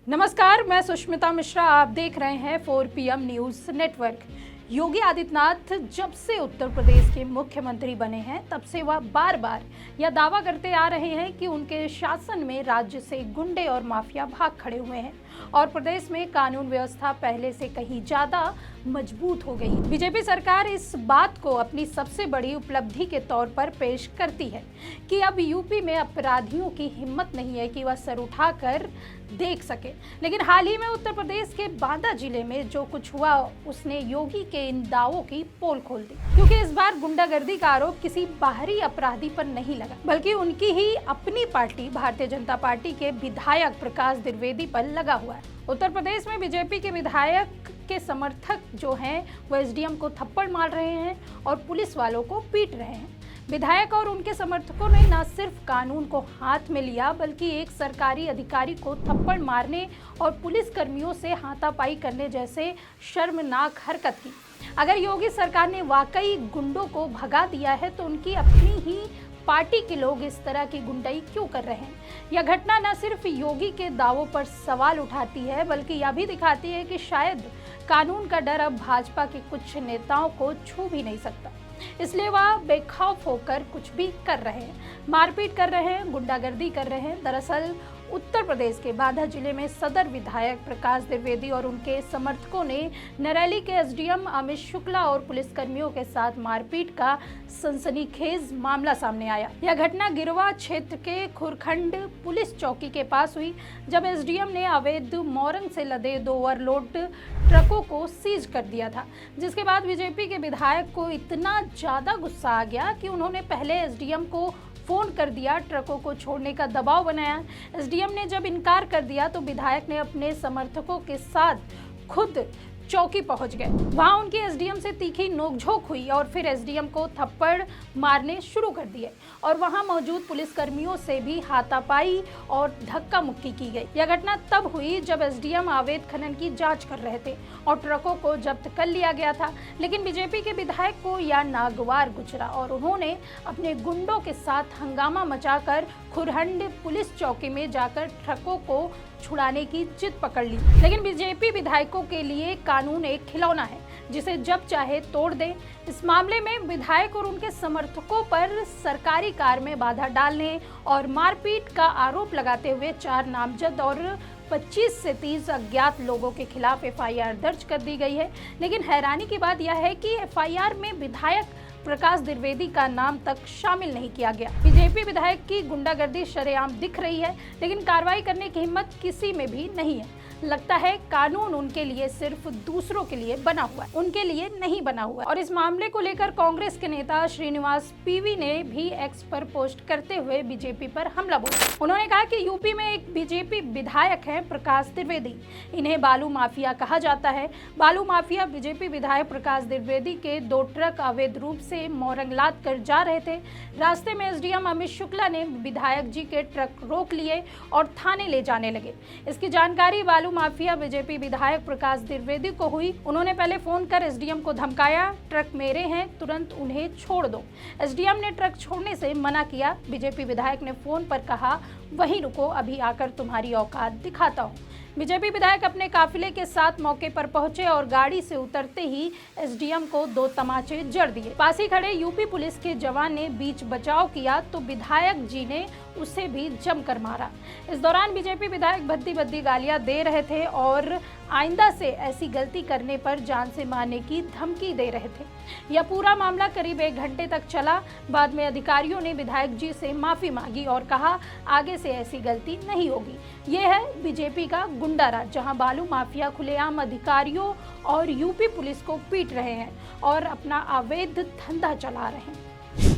नमस्कार, मैं सुष्मिता मिश्रा। आप देख रहे हैं 4PM news network. Yogi Adityanath जब से उत्तर प्रदेश के मुख्यमंत्री बने हैं तब से वह बार बार यह दावा करते आ रहे हैं कि उनके शासन में राज्य से गुंडे और माफिया भाग खड़े हुए हैं और प्रदेश में कानून व्यवस्था पहले से कहीं ज्यादा मजबूत हो गई। बीजेपी सरकार इस बात को अपनी सबसे बड़ी उपलब्धि के तौर पर पेश करती है कि अब यूपी में अपराधियों की हिम्मत नहीं है कि वह सर उठाकर देख सके। लेकिन हाल ही में उत्तर प्रदेश के बांदा जिले में जो कुछ हुआ उसने योगी के इन दावों की पोल खोल दी, क्योंकि इस बार गुंडागर्दी का आरोप किसी बाहरी अपराधी पर नहीं लगा बल्कि उनकी ही अपनी पार्टी भारतीय जनता पार्टी के विधायक प्रकाश द्विवेदी पर लगा हुआ है। उत्तर प्रदेश में बीजेपी के विधायक के समर्थक जो हैं वो एसडीएम को थप्पड़ मार रहे हैं और पुलिस वालों को पीट रहे हैं। विधायक और उनके समर्थकों ने न सिर्फ कानून को हाथ में लिया बल्कि एक सरकारी अधिकारी को थप्पड़ मारने और पुलिस कर्मियों से हाथापाई करने जैसे शर्मनाक हरकत की। अगर योगी सरकार ने वाकई गुंडों को भगा दिया है तो उनकी अपनी ही पार्टी के लोग इस तरह की गुंडाई क्यों कर रहे हैं? यह घटना न सिर्फ योगी के दावों पर सवाल उठाती है बल्कि यह भी दिखाती है कि शायद कानून का डर अब भाजपा के कुछ नेताओं को छू भी नहीं सकता, इसलिए वह बेखौफ होकर कुछ भी कर रहे हैं, मारपीट कर रहे हैं, गुंडागर्दी कर रहे हैं। दरअसल उत्तर प्रदेश के बांदा जिले में सदर विधायक प्रकाश द्विवेदी और उनके समर्थकों ने नरैली के एसडीएम अमित शुक्ला और पुलिसकर्मियों के साथ मारपीट का सनसनीखेज मामला सामने आया। यह घटना गिरवा क्षेत्र के खुरखंड पुलिस चौकी के पास हुई, जब एसडीएम ने अवैध मोरंग से लदे 2 ओवरलोड ट्रकों को सीज कर दिया था, जिसके बाद बीजेपी के विधायक को इतना ज्यादा गुस्सा आ गया कि उन्होंने पहले एसडीएम को फोन कर दिया, ट्रकों को छोड़ने का दबाव बनाया। एसडीएम ने जब इनकार कर दिया तो विधायक ने अपने समर्थकों के साथ खुद चौकी पहुंच गए। वहां उनकी एसडीएम से तीखी नोकझोंक हुई और फिर एसडीएम को थप्पड़ मारने शुरू कर दिए और वहां मौजूद पुलिसकर्मियों से भी हाथापाई और धक्का मुक्की की गई। यह घटना तब हुई जब एसडीएम अवैध खनन की जांच कर रहे थे और ट्रकों को जब्त कर लिया गया था, लेकिन बीजेपी के विधायक को यह नागवार गुजरा और उन्होंने अपने गुंडों के साथ हंगामा मचाकर खुरहंड पुलिस चौकी में जाकर ट्रकों को छुड़ाने की जिद पकड़ ली। लेकिन बीजेपी विधायकों के लिए कानून एक खिलौना है जिसे जब चाहे तोड़ दे। इस मामले में विधायक और उनके समर्थकों पर सरकारी कार में बाधा डालने और मारपीट का आरोप लगाते हुए 4 नामजद और 25 से 30 अज्ञात लोगों के खिलाफ एफआईआर दर्ज कर दी गई है। लेकिन हैरानी की बात यह है कि एफआईआर में विधायक प्रकाश द्विवेदी का नाम तक शामिल नहीं किया गया। बीजेपी विधायक की गुंडागर्दी शरेआम दिख रही है, लेकिन कार्रवाई करने की हिम्मत किसी में भी नहीं है। लगता है कानून उनके लिए सिर्फ दूसरों के लिए बना हुआ है, उनके लिए नहीं बना हुआ है। और इस मामले को लेकर कांग्रेस के नेता श्रीनिवास पीवी ने भी एक्स पर पोस्ट करते हुए बीजेपी पर हमला बोला। उन्होंने कहा कि यूपी में एक बीजेपी विधायक है प्रकाश द्विवेदी, इन्हें बालू माफिया कहा जाता है। बालू माफिया बीजेपी विधायक प्रकाश द्विवेदी के 2 ट्रक अवैध रूप से मोरंग लाद कर जा रहे थे। रास्ते में एसडीएम अमित शुक्ला ने विधायक जी के ट्रक रोक लिए और थाने ले जाने लगे। इसकी जानकारी बालू माफिया बीजेपी विधायक प्रकाश द्विवेदी को हुई। उन्होंने पहले फोन कर एसडीएम को धमकाया, ट्रक मेरे हैं, तुरंत उन्हें छोड़ दो। एसडीएम ने ट्रक छोड़ने से मना किया। बीजेपी विधायक ने फोन पर कहा, वहीं रुको, अभी आकर तुम्हारी औकात दिखाता हूँ। बीजेपी विधायक अपने काफिले के साथ मौके पर पहुंचे और गाड़ी से उतरते ही एसडीएम को 2 तमाचे जड़ दिए। पास ही खड़े यूपी पुलिस के जवान ने बीच बचाव किया तो विधायक जी ने उसे भी जमकर मारा। इस दौरान बीजेपी विधायक भद्दी भद्दी गालियां दे रहे थे और आइंदा से ऐसी गलती करने पर जान से मारने की धमकी दे रहे थे। यह पूरा मामला करीब 1 घंटे तक चला। बाद में अधिकारियों ने विधायक जी से माफी मांगी और कहा आगे से ऐसी गलती नहीं होगी। यह है बीजेपी का गुंडा राज, जहां बालू माफिया खुलेआम अधिकारियों और यूपी पुलिस को पीट रहे हैं और अपना अवैध धंधा चला रहे हैं।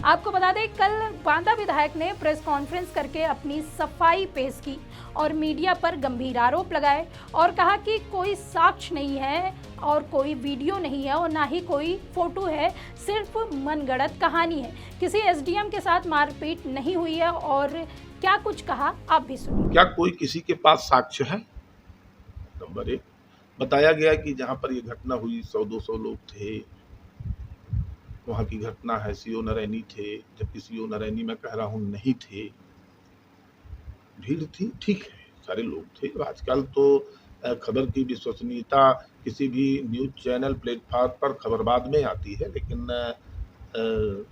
आपको बता दें, कल बांदा विधायक ने प्रेस कॉन्फ्रेंस करके अपनी सफाई पेश की और मीडिया पर गंभीर आरोप लगाए और कहा कि कोई साक्ष्य नहीं है और कोई वीडियो नहीं है और ना ही कोई फोटो है, सिर्फ मनगढ़ंत कहानी है। किसी एसडीएम के साथ मारपीट नहीं हुई है और क्या कुछ कहा आप भी सुनिए। क्या कोई किसी के पास साक्ष्य है? नंबर 1, बताया गया कि जहां पर ये घटना हुई 100-200 लोग थे, वहाँ की घटना है, सीओ नरैनी थे, जबकि सीओ नरैनी मैं कह रहा हूँ नहीं थे। भीड़ थी, ठीक है, सारे लोग थे। आजकल तो खबर की विश्वसनीयता किसी भी न्यूज़ चैनल प्लेटफ़ॉर्म पर खबर बाद में आती है, लेकिन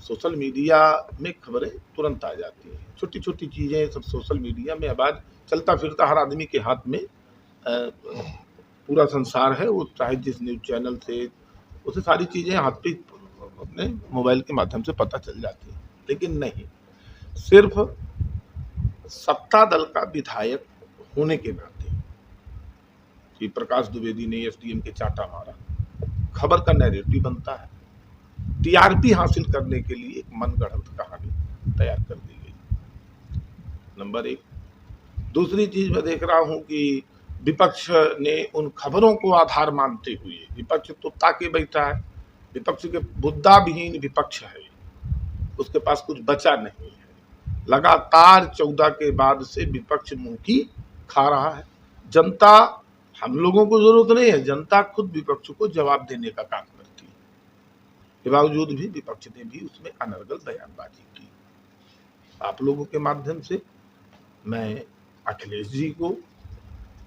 सोशल मीडिया में खबरें तुरंत आ जाती हैं। छोटी-छोटी चीज़ें सब सोशल मीडिया में अब आज चलता-फिरता हर आदमी के हाथ में पूरा संसार है, वो चाहे जिस न्यूज़ चैनल से, उसे सारी चीज़ें हाथ पे अपने मोबाइल के माध्यम से पता चल जाती हैं। लेकिन नहीं, सिर्फ़ सत्ता दल का विधायक होने के नाते कि प्रकाश द्विवेदी ने एसडीएम के चाटा मारा, खबर का नैरेटिव बनता है। टीआरपी हासिल करने के लिए एक मनगढ़ंत कहानी तैयार कर दी गई, नंबर 1। दूसरी चीज़ मैं देख रहा हूँ कि विपक्ष ने उन खबरों को आधार मानते हुए, विपक्ष तो ताके बैठा है, विपक्ष के मुद्दा विहीन विपक्ष है, उसके पास कुछ बचा नहीं है। लगातार 14 के बाद से विपक्ष मुंह की खा रहा है। जनता, हम लोगों को जरूरत नहीं है, जनता खुद विपक्ष को जवाब देने का काम करती है। के बावजूद भी विपक्ष ने भी उसमें अनर्गल बयानबाजी की। आप लोगों के माध्यम से मैं अखिलेश जी को,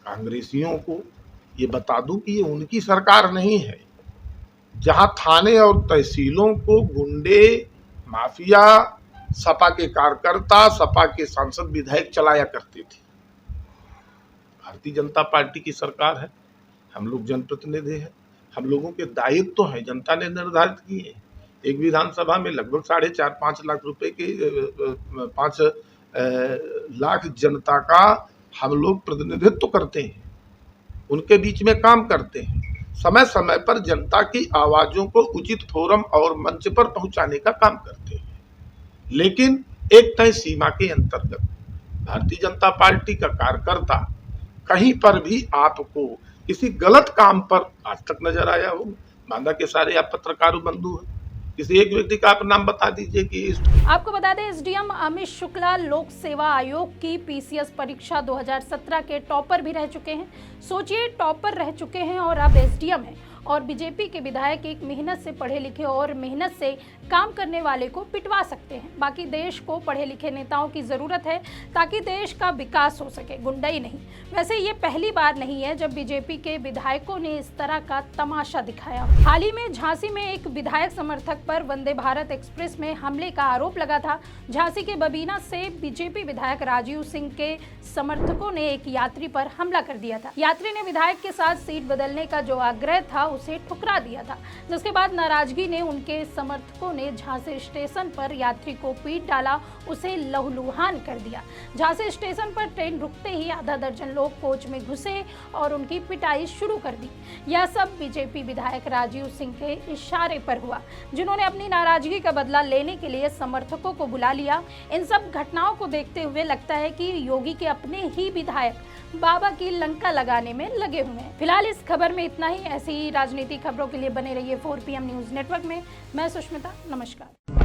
कांग्रेसियों को ये बता दूं कि ये उनकी सरकार नहीं है। जहां थाने और तहसीलों को गुंडे, माफिया, सपा के कार्यकर्ता, सपा के सांसद विधायक चलाया करते थे, भारतीय जनता पार्टी की सरकार है। हम लोग जनप्रतिनिधि हैं, हम लोगों के दायित्व तो हैं, जनता ने निर्धारित किए। एक विधानसभा में लगभग 4.5-5 लाख रुपए के 5 लाख जनता का हम लोग प्रतिनिधित्व करते हैं, उनके बीच में काम करते हैं। समय समय पर जनता की आवाजों को उचित फोरम और मंच पर पहुंचाने का काम करते हैं, लेकिन एक तय सीमा के अंतर्गत। भारतीय जनता पार्टी का कार्यकर्ता कहीं पर भी आपको किसी गलत काम पर आज तक नजर आया हो? मांदा के सारे आप पत्रकार बंधु हैं, किसी एक व्यक्ति का आप नाम बता दीजिए कि आपको बता दें, एसडीएम अमित शुक्ला लोक सेवा आयोग की पीसीएस परीक्षा 2017 के टॉपर भी रह चुके हैं। सोचिए, टॉपर रह चुके हैं और अब एसडीएम है। और बीजेपी के विधायक एक मेहनत से पढ़े लिखे और मेहनत से काम करने वाले को पिटवा सकते हैं। बाकी देश को पढ़े लिखे नेताओं की जरूरत है ताकि देश का विकास हो सके, गुंडाई नहीं। वैसे ये पहली बार नहीं है जब बीजेपी के विधायकों ने इस तरह का तमाशा दिखाया। हाल ही में झांसी में एक विधायक समर्थक पर वंदे भारत एक्सप्रेस में हमले का आरोप लगा था। झांसी के बबीना से बीजेपी विधायक राजीव सिंह के समर्थकों ने एक यात्री पर हमला कर दिया था। यात्री ने विधायक के साथ सीट बदलने का जो आग्रह था उसे ठुकरा दिया था, जिसके बाद नाराजगी ने उनके समर्थकों ने झांसी स्टेशन पर यात्री को पीट डाला, उसे लहूलुहान कर दिया। झांसी स्टेशन पर ट्रेन रुकते ही आधा दर्जन लोग कोच में घुसे और उनकी पिटाई शुरू कर दी। यह सब बीजेपी विधायक राजीव सिंह के इशारे पर हुआ, जिन्होंने अपनी नाराजगी का बदला लेने के लिए समर्थकों को बुला लिया। इन सब घटनाओं को देखते हुए लगता है कि योगी के अपने ही विधायक बाबा की लंका लगाने में लगे हुए हैं। फिलहाल इस खबर में इतना ही। ऐसी ही राजनीतिक खबरों के लिए बने रहिए 4 PM न्यूज़ नेटवर्क में। मैं सुष्मिता, नमस्कार।